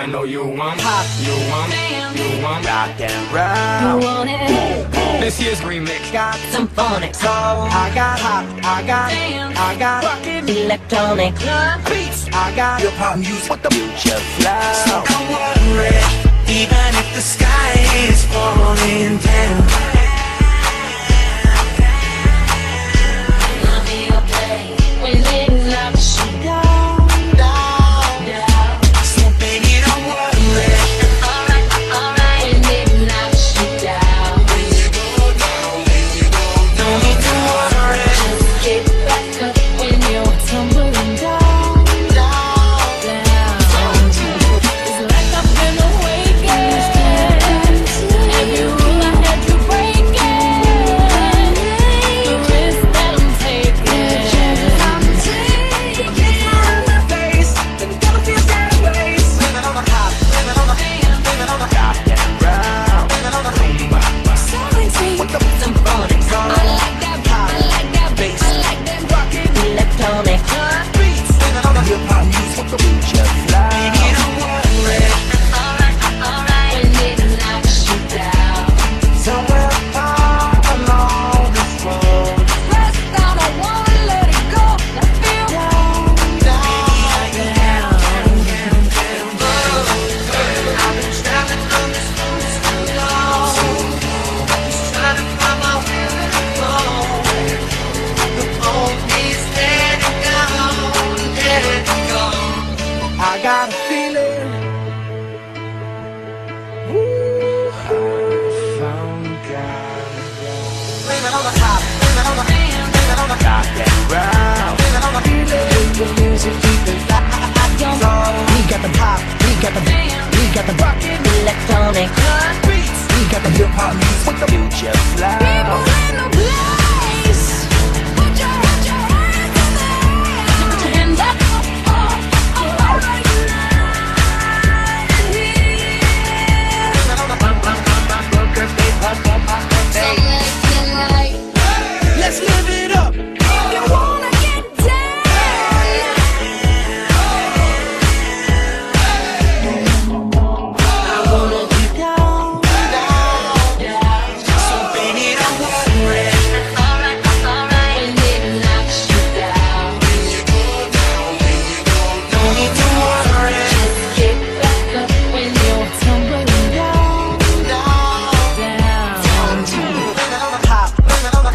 I know you want pop, you want rock and roll. You want it? This year's remix Got some phonics. soul. I got hop, I got rockin' Electronic beats. I got your pop music with the future flow. So come on, red, even if the sky is falling down. I'll be okay when it's not shoot down, down, down. So baby, don't worry. Alright, alright. When it's not shoot down, When you go down, don't need to worry. just get back up when you're tumbling down, down, down. It's like I've been awakened. Every rule I had to break it. The risk that I'm taking. On my face, then never feel that place. Living on the hop, living on the rock and roll. Living on the rumba. Some phonics. I like that pop, I like that bass, I like that rockin' electronic Beats. Living on the hip hop music with the future flow. Baby, don't worry. Alright, alright. When it's not shoot down. Somewhere far along this road. Press down, I wanna let it go. I feel down, down, down. I've been traveling on this road so long. Just trying to find my way home. The phone is letting go, letting go. I got a feeling. Ooh, I found God. Living on the hop, living on the rock and roll. Living on the feeling. The music keeping live. We got the pop, we got the rockin' Electronic beats. We got the hip hop music with the future flow. in the place. Put your hands in the air. Put your hands up, alright. Let's live it up. You wanna get down? I wanna get down, down, down. So baby, don't worry. Alright, alright. When it's not shoot down. When you go down, don't need to worry. Just get back up when you're tumbling down, down, down. Living on the hop, living on the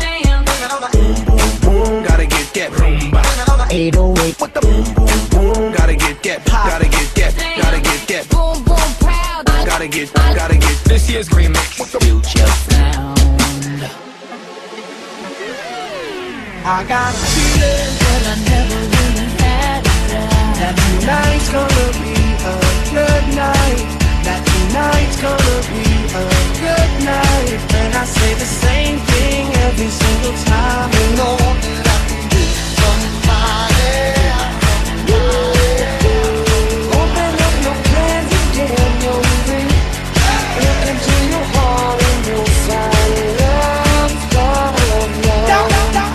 boom, boom, boom. Gotta get that rumba. 808 with the boom, boom, boom. Gotta get that pop. Gotta get that. Boom, boom, proud. Gotta get this year's remix with the future sound. I got a feeling But I never really had that tonight's gonna be a good night. That tonight's gonna be a good night. And I say the same thing every single time. You know that I can do somebody. Open up your plans and get your ring. Look into your heart and you'll find love's gonna know. Down, down, down.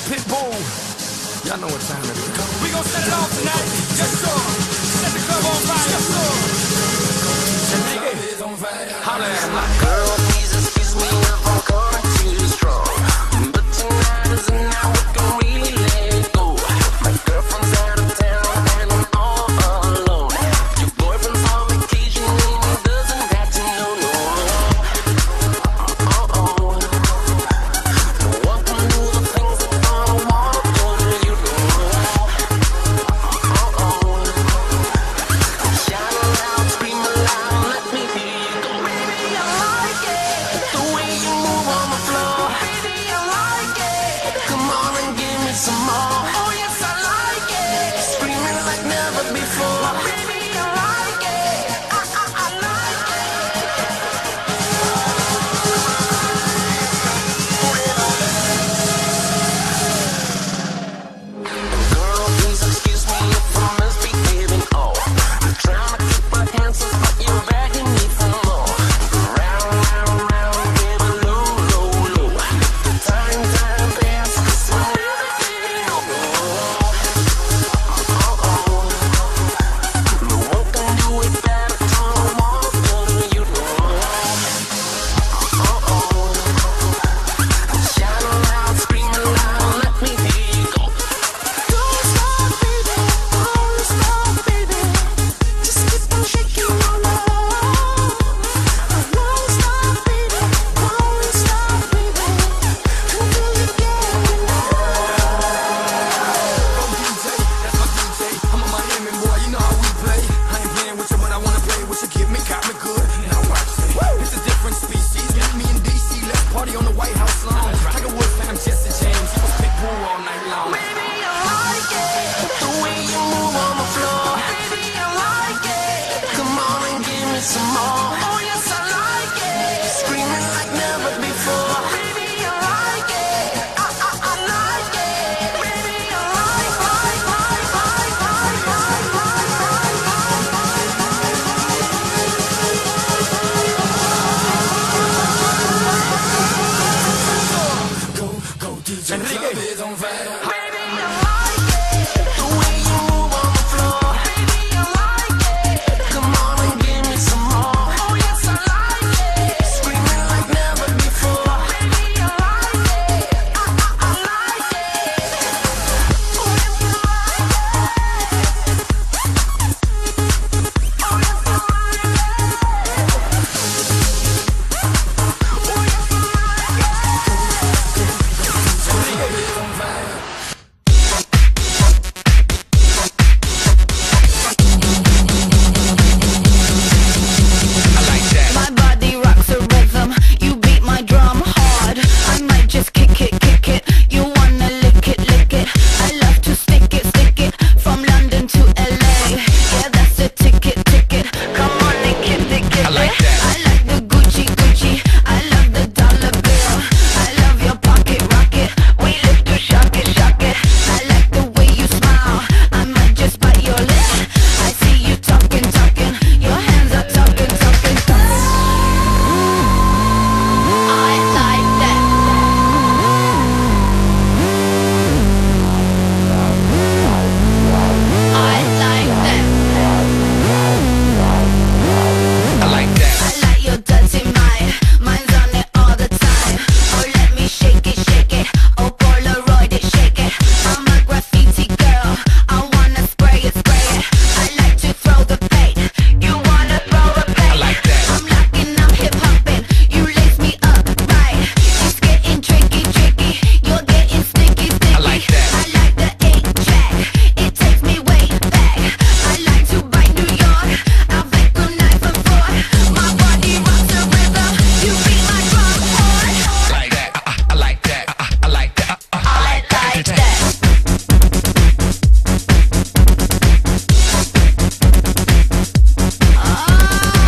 Pitbull, y'all know what time it is. We gon' set it off tonight. Yes, sir. Set the club on fire. Yes, sir. Holla at my Girl, please excuse me if I'm coming too strong, but tonight is the night we can really let go. My girlfriend's out of town and I'm all never before. Baby, I like it. I like it. Girl, please excuse me if I'm misbehaving. Oh, you're trying to keep my answers, but you're begging me for more. Round, round, round, give a low, low, low. The time passes, so never getting old. No one can do it better, no more than you know. Shout loud, scream loud, let me hear you go. Don't stop, baby, don't stop, baby. Just keep on shaking your love. Don't stop, baby, don't stop, baby. Until you get enough. Oh, DJ, that's my DJ. I'm a Miami boy, you know how we play. I ain't playing with you, but I wanna play with you. Give me, got me good. Now watch it. It's a different species. Meet me in DC, let's party on the White House lawn. Tiger Woods, fam, Jesse James. He was Pitbull all night long. Baby, I like it, the way you move on the floor. Baby, I like it, come on and give me some more. Oh yes, I like it, screaming like never before. Baby, I like it, I like it. Baby, I like. Go, go, DJ. Enrique. Club is on fire. Baby, I like it, the way you move on the floor. Baby, I like it, come on and give me some more. Oh yes, I like it, screaming like never before. Baby, I like it, I like it. Oh yes, I like it. Oh yes, I like it. Oh yes, I My body rocks a rhythm. You beat my drum hard. I might just kick it, kick it. You wanna lick it, lick it. I love to stick it, stick it. From London to LA. Yeah, that's the ticket, ticket. Come on and get it, get it. I like the Gucci, Gucci. I love the dollar bill. I love your pocket rocket. We live to shock it, shock it. I like the way you smile. I might just bite your lip. I see you talking, talking. Your hands are talking, talking, talking. I like that. I like that. I like that. I like your dirty mind. Mine's on it all the time. Oh, let me shake it, shake it. Oh, Polaroid it, shake it. I'm a graffiti girl. I wanna spray it, spray it. I like to throw the paint. You wanna throw a paint. I like that. I'm locking, I'm hip hopping. You lace me up right. It's getting tricky, tricky. You're getting sticky, sticky. I like that. I like the 8-track. It takes me way back. I like to bite New York. I'll make a knife and fork. My body rocks the rhythm. You beat my drum hard. Like that. I like that. I like that. I like that. I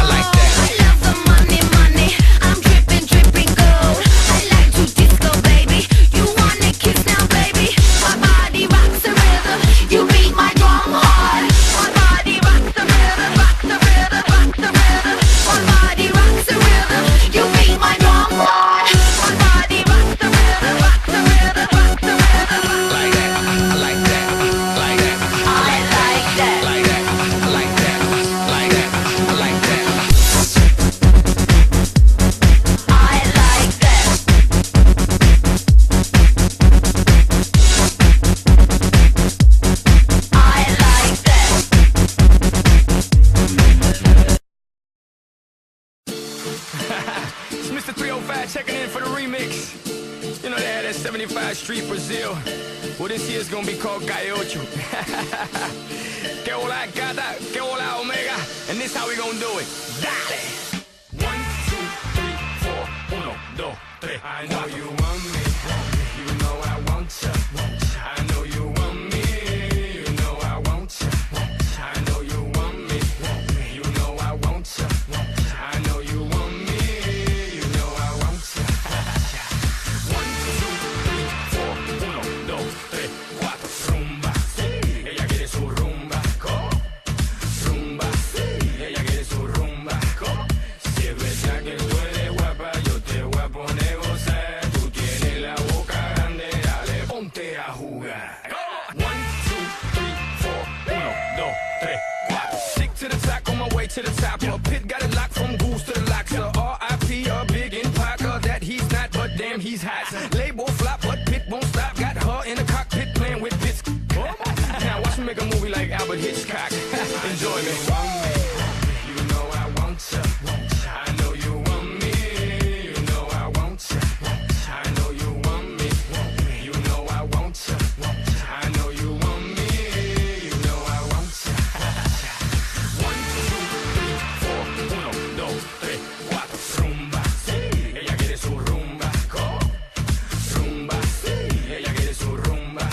like that. I love the money, money. I'm dripping, dripping gold. I like to disco, baby. You wanna kiss now, baby? My body rocks the rhythm. You beat my drum hard. My body rocks the rhythm, rocks the rhythm, rocks the rhythm. My body rocks the rhythm. You beat my drum hard. My body rocks the rhythm, rocks the rhythm, rocks the rhythm. Like that. I like that. Like that. I like that. Like that. I like that. Like that. I like that. I like that. I like that. It's Mr. 305 checking in for the remix. You know they had that 75 Street Brazil. Well, this year's gonna be called Calle Ocho. Que hola gata, que hola omega. And this how we gonna do it. Dale! 1, 2, 3, 4, 1, 2, 3. I know you want me. You know I want you. I know you want me. You know I want you. Stick to the track on my way to the top. A pit got it locked from goose to the locks. R.I.P. a big in Parker that he's not, but damn he's hot. Label flop, but Pit won't stop. Got her in the cockpit playing with bits. Now watch me make a movie like Albert Hitchcock. Enjoy me. You know I want ya. I know you want me. You know I want ya. I know you want me. You know I want ya. I know you want me. You know I want ya. 1, 2, 3, 4. 1, 2, 3, 4. Rumba, sí. Ella quiere su rumba. Rumba, sí. Ella quiere su rumba.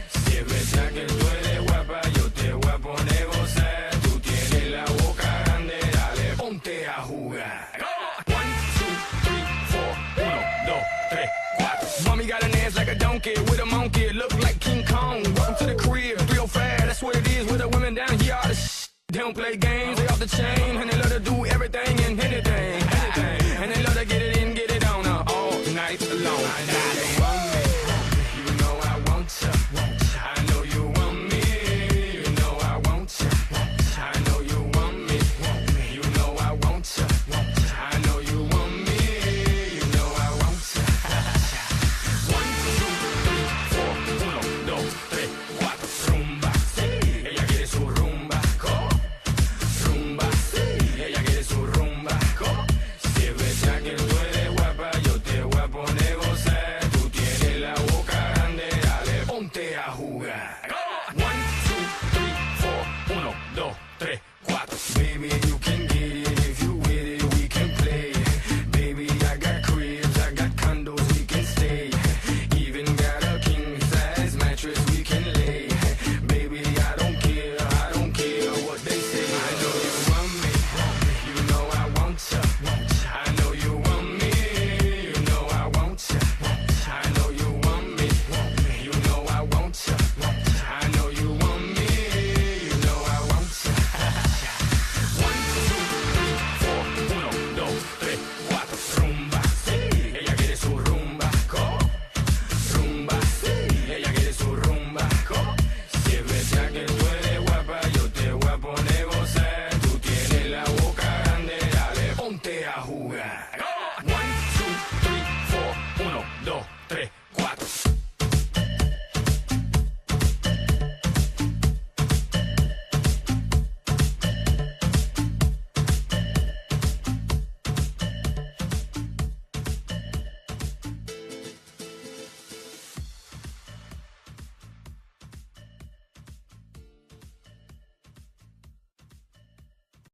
Si es verdad que tú eres guapa, yo te voy a poner gozar. Tú tienes la boca grande, dale, ponte a jugar. 1, 2, 3, 4. 1, 2, 3, 4. Mommy got an ass like a donkey with a monkey. Look like King Kong. Welcome to the crib. 305, that's what it is with the women down here. All the they don't play games, they off the chain, and they let her do everything.